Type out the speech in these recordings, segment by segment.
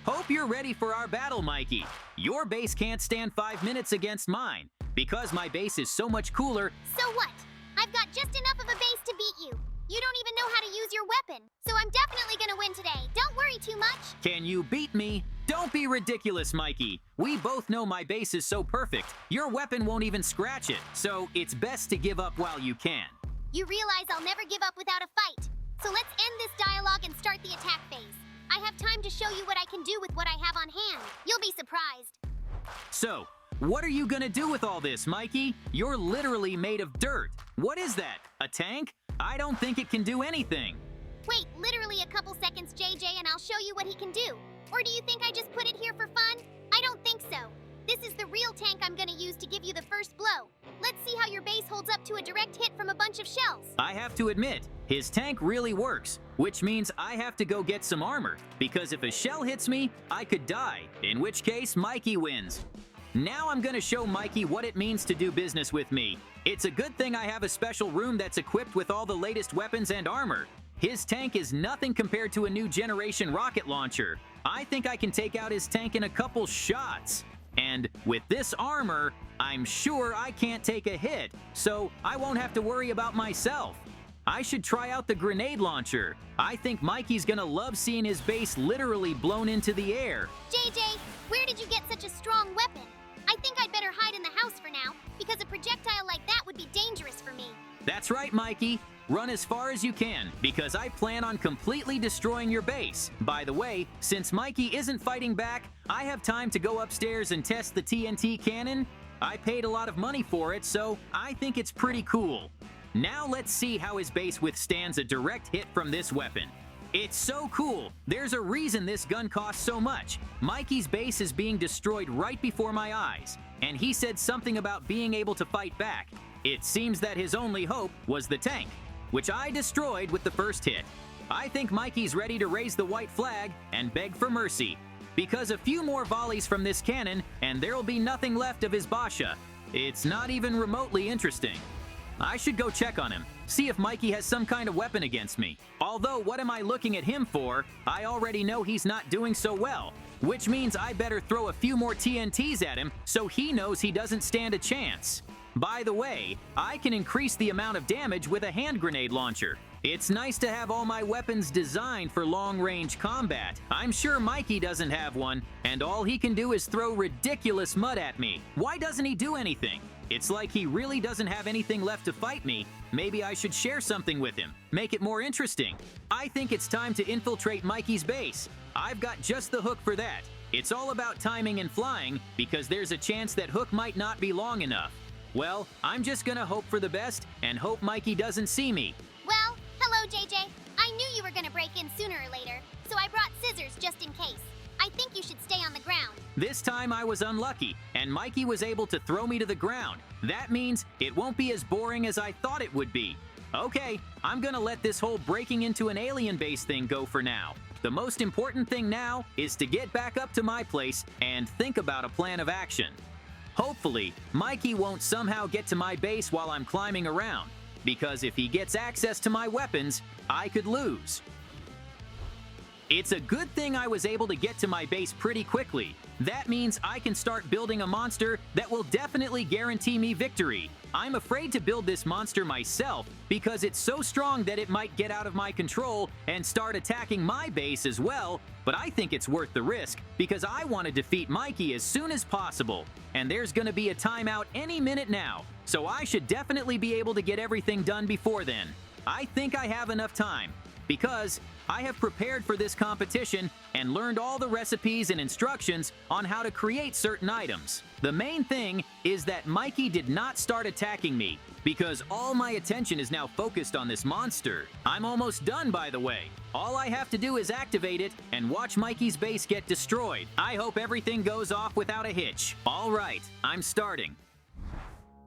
Hope you're ready for our battle, Mikey. Your base can't stand 5 minutes against mine, because my base is so much cooler. So what? I've got just enough of a base to beat you. You don't even know how to use your weapon, so I'm definitely gonna win today. Don't worry too much. Can you beat me? Don't be ridiculous, Mikey. We both know my base is so perfect. Your weapon won't even scratch it, so it's best to give up while you can. You realize I'll never give up without a fight. So let's end this dialogue and start the attack phase. I have time to show you what I can do with what I have on hand. You'll be surprised. So, what are you gonna do with all this, Mikey? You're literally made of dirt. What is that? A tank? I don't think it can do anything. Wait, literally a couple seconds, JJ, and I'll show you what he can do. Or do you think I just put it here for fun? I don't think so. This is the real tank I'm gonna use to give you the first blow. Let's see how your base holds up to a direct hit from a bunch of shells. I have to admit, his tank really works, which means I have to go get some armor, because if a shell hits me, I could die, in which case Mikey wins. Now I'm gonna show Mikey what it means to do business with me. It's a good thing I have a special room that's equipped with all the latest weapons and armor. His tank is nothing compared to a new generation rocket launcher. I think I can take out his tank in a couple shots. And with this armor, I'm sure I can't take a hit, so I won't have to worry about myself. I should try out the grenade launcher. I think Mikey's gonna love seeing his base literally blown into the air. JJ, where did you get such a strong weapon? I think I'd better hide in the house for now, because a projectile like that would be dangerous for me. That's right, Mikey. Run as far as you can, because I plan on completely destroying your base. By the way, since Mikey isn't fighting back, I have time to go upstairs and test the TNT cannon. I paid a lot of money for it, so I think it's pretty cool. Now let's see how his base withstands a direct hit from this weapon. It's so cool. There's a reason this gun costs so much. Mikey's base is being destroyed right before my eyes, and he said something about being able to fight back. It seems that his only hope was the tank, which I destroyed with the first hit. I think Mikey's ready to raise the white flag and beg for mercy, because a few more volleys from this cannon and there'll be nothing left of his Basha. It's not even remotely interesting. I should go check on him, see if Mikey has some kind of weapon against me. Although, what am I looking at him for? I already know he's not doing so well, which means I better throw a few more TNTs at him so he knows he doesn't stand a chance. By the way, I can increase the amount of damage with a hand grenade launcher. It's nice to have all my weapons designed for long-range combat. I'm sure Mikey doesn't have one, and all he can do is throw ridiculous mud at me. Why doesn't he do anything? It's like he really doesn't have anything left to fight me. Maybe I should share something with him, make it more interesting. I think it's time to infiltrate Mikey's base. I've got just the hook for that. It's all about timing and flying, because there's a chance that hook might not be long enough. Well, I'm just gonna hope for the best and hope Mikey doesn't see me. Well, hello, JJ. I knew you were gonna break in sooner or later, so I brought scissors just in case. I think you should stay on the ground. This time I was unlucky, and Mikey was able to throw me to the ground. That means it won't be as boring as I thought it would be. Okay, I'm gonna let this whole breaking into an alien base thing go for now. The most important thing now is to get back up to my place and think about a plan of action. Hopefully, Mikey won't somehow get to my base while I'm climbing around, because if he gets access to my weapons, I could lose. It's a good thing I was able to get to my base pretty quickly. That means I can start building a monster that will definitely guarantee me victory. I'm afraid to build this monster myself because it's so strong that it might get out of my control and start attacking my base as well, but I think it's worth the risk because I want to defeat Mikey as soon as possible. And there's gonna be a timeout any minute now, so I should definitely be able to get everything done before then. I think I have enough time, because I have prepared for this competition and learned all the recipes and instructions on how to create certain items. The main thing is that Mikey did not start attacking me, because all my attention is now focused on this monster. I'm almost done, by the way. All I have to do is activate it and watch Mikey's base get destroyed. I hope everything goes off without a hitch. All right, I'm starting.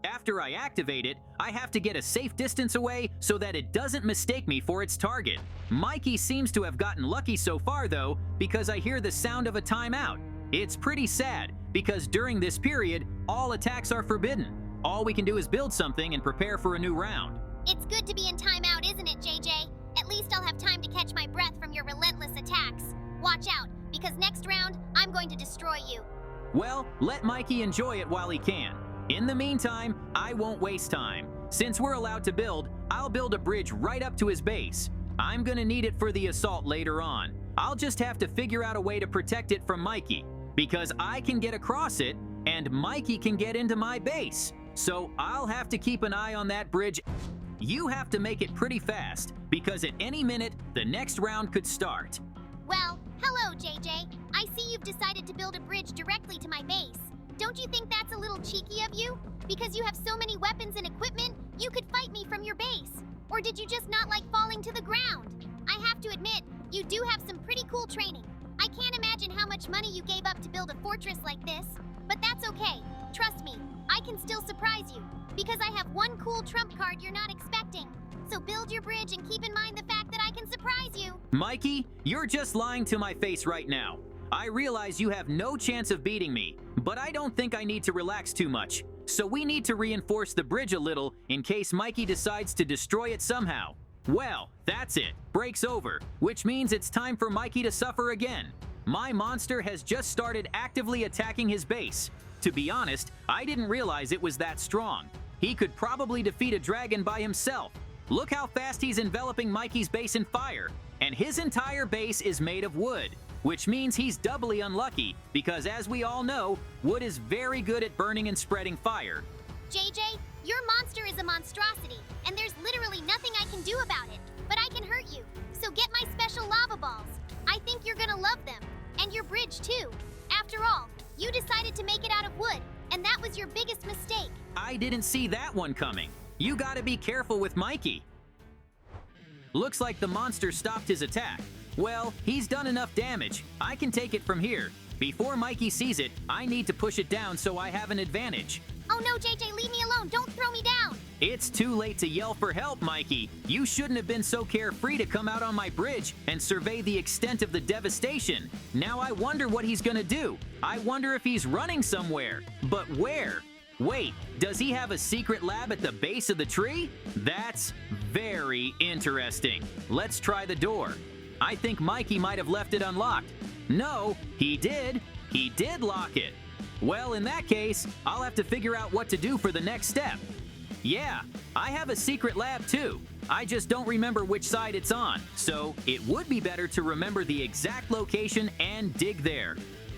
After I activate it, I have to get a safe distance away so that it doesn't mistake me for its target. Mikey seems to have gotten lucky so far though, because I hear the sound of a timeout. It's pretty sad, because during this period, all attacks are forbidden. All we can do is build something and prepare for a new round. It's good to be in timeout, isn't it, JJ? At least I'll have time to catch my breath from your relentless attacks. Watch out, because next round, I'm going to destroy you. Well, let Mikey enjoy it while he can. In the meantime, I won't waste time. Since we're allowed to build, I'll build a bridge right up to his base. I'm gonna need it for the assault later on. I'll just have to figure out a way to protect it from Mikey, because I can get across it, and Mikey can get into my base. So I'll have to keep an eye on that bridge. You have to make it pretty fast, because at any minute, the next round could start. Well, hello, JJ. I see you've decided to build a bridge directly to my base. Don't you think that's a little cheeky of you? Because you have so many weapons and equipment, you could fight me from your base. Or did you just not like falling to the ground? I have to admit, you do have some pretty cool training. I can't imagine how much money you gave up to build a fortress like this. But that's okay. Trust me, I can still surprise you. Because I have one cool trump card you're not expecting. So build your bridge and keep in mind the fact that I can surprise you. Mikey, you're just lying to my face right now. I realize you have no chance of beating me, but I don't think I need to relax too much. So we need to reinforce the bridge a little in case Mikey decides to destroy it somehow. Well, that's it. Break's over, which means it's time for Mikey to suffer again. My monster has just started actively attacking his base. To be honest, I didn't realize it was that strong. He could probably defeat a dragon by himself. Look how fast he's enveloping Mikey's base in fire, and his entire base is made of wood, which means he's doubly unlucky because, as we all know, wood is very good at burning and spreading fire. JJ, your monster is a monstrosity, and there's literally nothing I can do about it, but I can hurt you. So get my special lava balls. I think you're gonna love them, and your bridge too. After all, you decided to make it out of wood, and that was your biggest mistake. I didn't see that one coming. You gotta be careful with Mikey. Looks like the monster stopped his attack. Well, he's done enough damage. I can take it from here. Before Mikey sees it, I need to push it down so I have an advantage. Oh no, JJ, leave me alone. Don't throw me down. It's too late to yell for help, Mikey. You shouldn't have been so carefree to come out on my bridge and survey the extent of the devastation. Now I wonder what he's gonna do. I wonder if he's running somewhere. But where? Wait, does he have a secret lab at the base of the tree? That's very interesting. Let's try the door. I think Mikey might have left it unlocked. No, he did. He did lock it. Well, in that case, I'll have to figure out what to do for the next step. Yeah, I have a secret lab too. I just don't remember which side it's on, so it would be better to remember the exact location and dig there.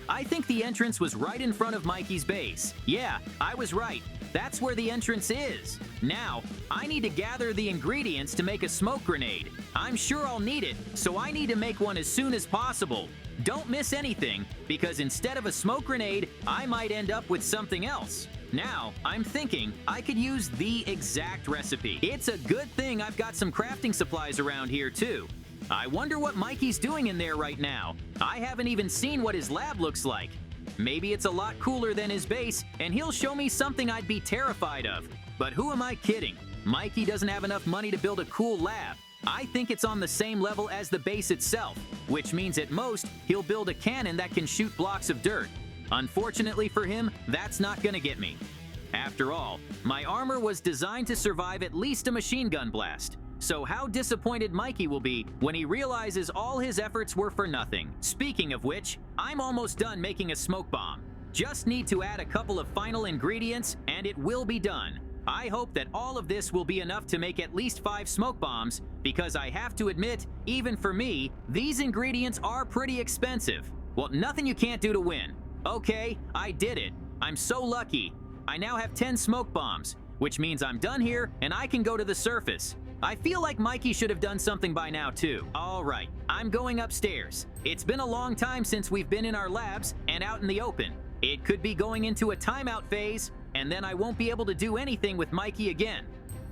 I think the entrance was right in front of Mikey's base. Yeah, I was right. That's where the entrance is. Now, I need to gather the ingredients to make a smoke grenade. I'm sure I'll need it, so I need to make one as soon as possible. Don't miss anything, because instead of a smoke grenade, I might end up with something else. Now, I'm thinking I could use the exact recipe. It's a good thing I've got some crafting supplies around here too. I wonder what Mikey's doing in there right now. I haven't even seen what his lab looks like. Maybe it's a lot cooler than his base, and he'll show me something I'd be terrified of. But who am I kidding? Mikey doesn't have enough money to build a cool lab. I think it's on the same level as the base itself, which means at most, he'll build a cannon that can shoot blocks of dirt. Unfortunately for him, that's not gonna get me. After all, my armor was designed to survive at least a machine gun blast. So how disappointed Mikey will be when he realizes all his efforts were for nothing. Speaking of which, I'm almost done making a smoke bomb. Just need to add a couple of final ingredients and it will be done. I hope that all of this will be enough to make at least 5 smoke bombs, because I have to admit, even for me, these ingredients are pretty expensive. Well, nothing you can't do to win. Okay, I did it. I'm so lucky. I now have 10 smoke bombs, which means I'm done here and I can go to the surface. I feel like Mikey should have done something by now too. All right, I'm going upstairs. It's been a long time since we've been in our labs and out in the open. It could be going into a timeout phase, and then I won't be able to do anything with Mikey again.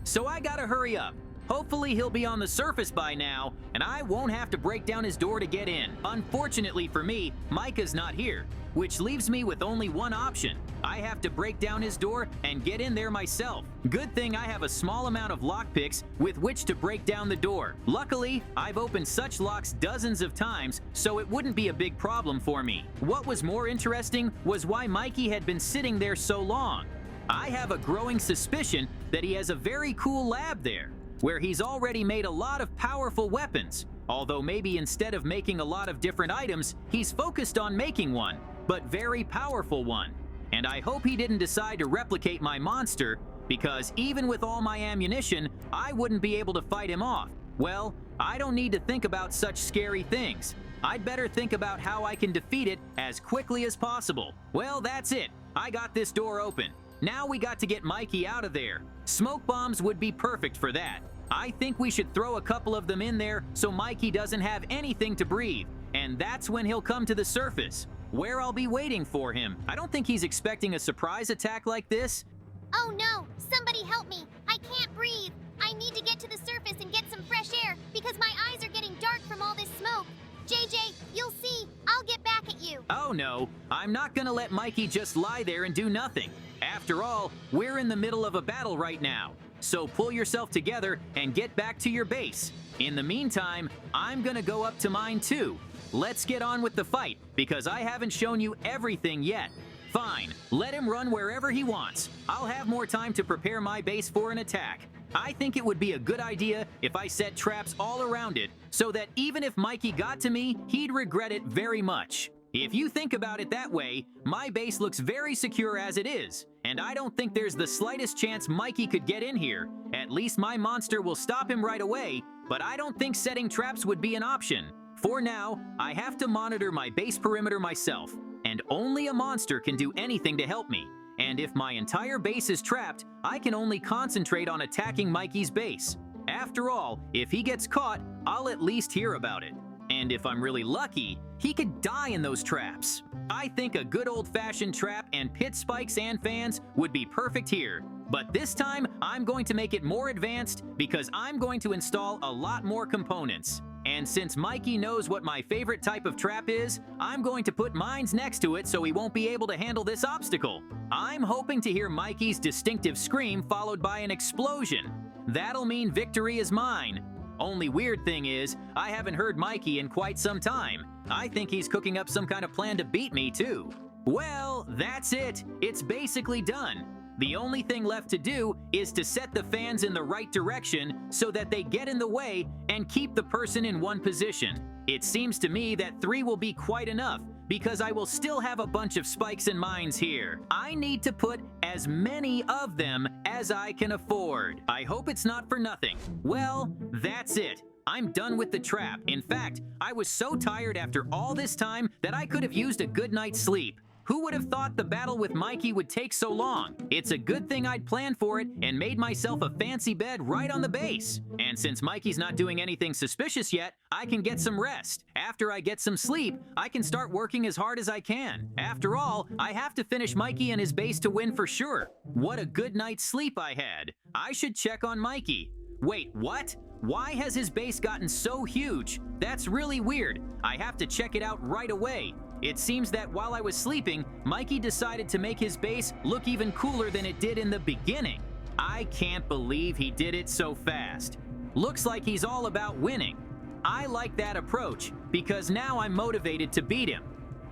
So I gotta hurry up. Hopefully he'll be on the surface by now, and I won't have to break down his door to get in. Unfortunately for me, Micah's not here, which leaves me with only one option. I have to break down his door and get in there myself. Good thing I have a small amount of lockpicks with which to break down the door. Luckily, I've opened such locks dozens of times, so it wouldn't be a big problem for me. What was more interesting was why Mikey had been sitting there so long. I have a growing suspicion that he has a very cool lab there, where he's already made a lot of powerful weapons. Although maybe instead of making a lot of different items, he's focused on making one, but very powerful one. And I hope he didn't decide to replicate my monster, because even with all my ammunition, I wouldn't be able to fight him off. Well, I don't need to think about such scary things. I'd better think about how I can defeat it as quickly as possible. Well, that's it. I got this door open. Now we got to get Mikey out of there. Smoke bombs would be perfect for that. I think we should throw a couple of them in there so Mikey doesn't have anything to breathe. And that's when he'll come to the surface, where I'll be waiting for him. I don't think he's expecting a surprise attack like this. Oh no! Somebody help me! I can't breathe! I need to get to the surface and get some fresh air because my eyes are getting dark from all this smoke. JJ, you'll see. I'll get back at you. Oh no, I'm not gonna let Mikey just lie there and do nothing. After all, we're in the middle of a battle right now. So pull yourself together and get back to your base. In the meantime, I'm gonna go up to mine too. Let's get on with the fight, because I haven't shown you everything yet. Fine, let him run wherever he wants. I'll have more time to prepare my base for an attack. I think it would be a good idea if I set traps all around it, so that even if Mikey got to me, he'd regret it very much. If you think about it that way, my base looks very secure as it is, and I don't think there's the slightest chance Mikey could get in here. At least my monster will stop him right away, but I don't think setting traps would be an option. For now, I have to monitor my base perimeter myself, and only a monster can do anything to help me. And if my entire base is trapped, I can only concentrate on attacking Mikey's base. After all, if he gets caught, I'll at least hear about it. And if I'm really lucky, he could die in those traps. I think a good old-fashioned trap and pit spikes and fans would be perfect here. But this time, I'm going to make it more advanced because I'm going to install a lot more components. And since Mikey knows what my favorite type of trap is, I'm going to put mines next to it so he won't be able to handle this obstacle. I'm hoping to hear Mikey's distinctive scream followed by an explosion. That'll mean victory is mine. Only weird thing is, I haven't heard Mikey in quite some time. I think he's cooking up some kind of plan to beat me too. Well, that's it. It's basically done. The only thing left to do is to set the fans in the right direction so that they get in the way and keep the person in one position. It seems to me that 3 will be quite enough because I will still have a bunch of spikes and mines here. I need to put as many of them as I can afford. I hope it's not for nothing. Well, that's it. I'm done with the trap. In fact, I was so tired after all this time that I could have used a good night's sleep. Who would have thought the battle with Mikey would take so long? It's a good thing I'd planned for it and made myself a fancy bed right on the base. And since Mikey's not doing anything suspicious yet, I can get some rest. After I get some sleep, I can start working as hard as I can. After all, I have to finish Mikey and his base to win for sure. What a good night's sleep I had. I should check on Mikey. Wait, what? Why has his base gotten so huge? That's really weird. I have to check it out right away. It seems that while I was sleeping, Mikey decided to make his base look even cooler than it did in the beginning. I can't believe he did it so fast. Looks like he's all about winning. I like that approach because now I'm motivated to beat him.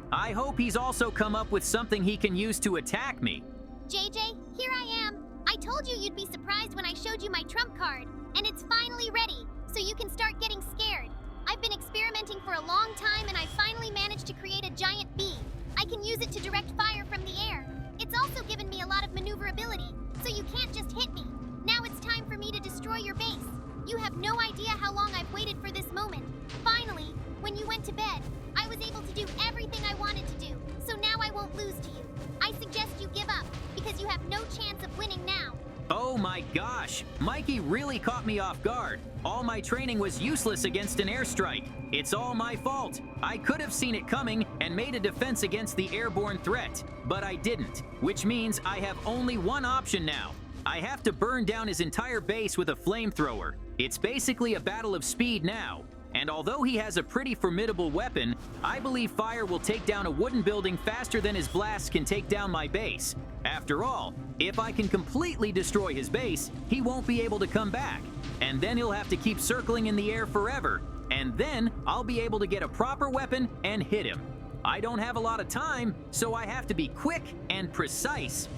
I hope he's also come up with something he can use to attack me. JJ, here I am. I told you you'd be surprised when I showed you my trump card, and it's finally ready, so you can start getting scared. I've been experimenting for a long time and I finally managed to create a giant bee. I can use it to direct fire from the air. It's also given me a lot of maneuverability, so you can't just hit me. Now it's time for me to destroy your base. You have no idea how long I've waited for this moment. Finally, when you went to bed, I was able to do everything I wanted to do, so now I won't lose to you. I suggest you give up, because you have no chance of winning now. Oh my gosh, Mikey really caught me off guard. All my training was useless against an airstrike. It's all my fault. I could have seen it coming and made a defense against the airborne threat, but I didn't, which means I have only one option now. I have to burn down his entire base with a flamethrower. It's basically a battle of speed now. And although he has a pretty formidable weapon, I believe fire will take down a wooden building faster than his blasts can take down my base. After all, if I can completely destroy his base, he won't be able to come back. And then he'll have to keep circling in the air forever. And then I'll be able to get a proper weapon and hit him. I don't have a lot of time, so I have to be quick and precise.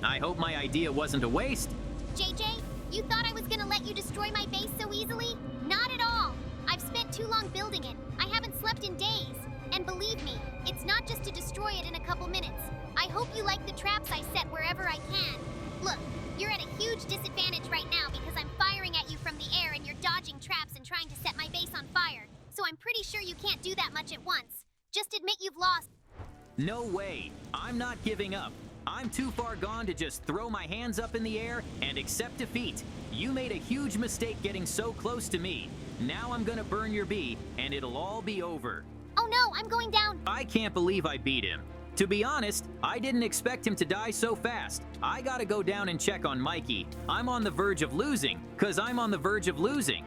I hope my idea wasn't a waste. JJ, you thought I was gonna let you destroy my base so easily? Not at all. I've spent too long building it. I haven't slept in days. And believe me, it's not just to destroy it in a couple minutes. I hope you like the traps I set wherever I can. Look, you're at a huge disadvantage right now because I'm firing at you from the air and you're dodging traps and trying to set my base on fire. So I'm pretty sure you can't do that much at once. Just admit you've lost. No way. I'm not giving up. I'm too far gone to just throw my hands up in the air and accept defeat. You made a huge mistake getting so close to me. Now I'm gonna burn your bee, and it'll all be over. Oh no, I'm going down. I can't believe I beat him. To be honest, I didn't expect him to die so fast. I gotta go down and check on Mikey. I'm on the verge of losing, 'cause I'm on the verge of losing.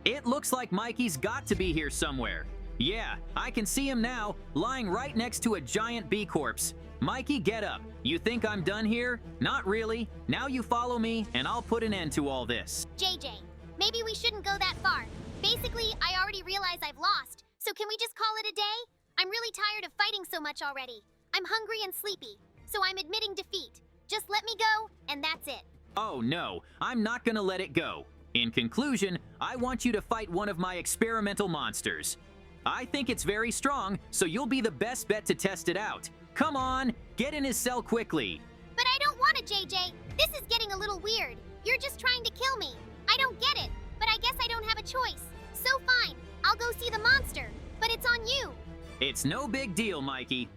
It looks like Mikey's got to be here somewhere. Yeah, I can see him now, lying right next to a giant bee corpse. Mikey, get up. You think I'm done here? Not really. Now you follow me, and I'll put an end to all this. JJ, maybe we shouldn't go that far. Basically, I already realize I've lost. So can we just call it a day? I'm really tired of fighting so much already. I'm hungry and sleepy, so I'm admitting defeat. Just let me go, and that's it. Oh no, I'm not gonna let it go. In conclusion, I want you to fight one of my experimental monsters. I think it's very strong, so you'll be the best bet to test it out. Come on, get in his cell quickly. But I don't want to, JJ. This is getting a little weird. You're just trying to kill me. I don't get it, but I guess I don't have a choice. So fine, I'll go see the monster, but it's on you. It's no big deal, Mikey.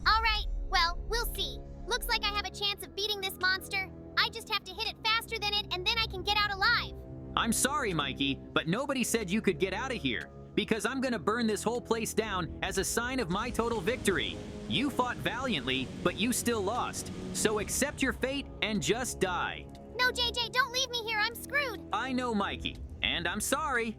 All right, well, we'll see. Looks like I have a chance of beating this monster. I just have to hit it faster than it, and then I can get out alive. I'm sorry, Mikey, but nobody said you could get out of here, because I'm gonna burn this whole place down as a sign of my total victory. You fought valiantly, but you still lost. So accept your fate and just die. No, JJ, don't leave me here. I'm screwed. I know, Mikey, and I'm sorry.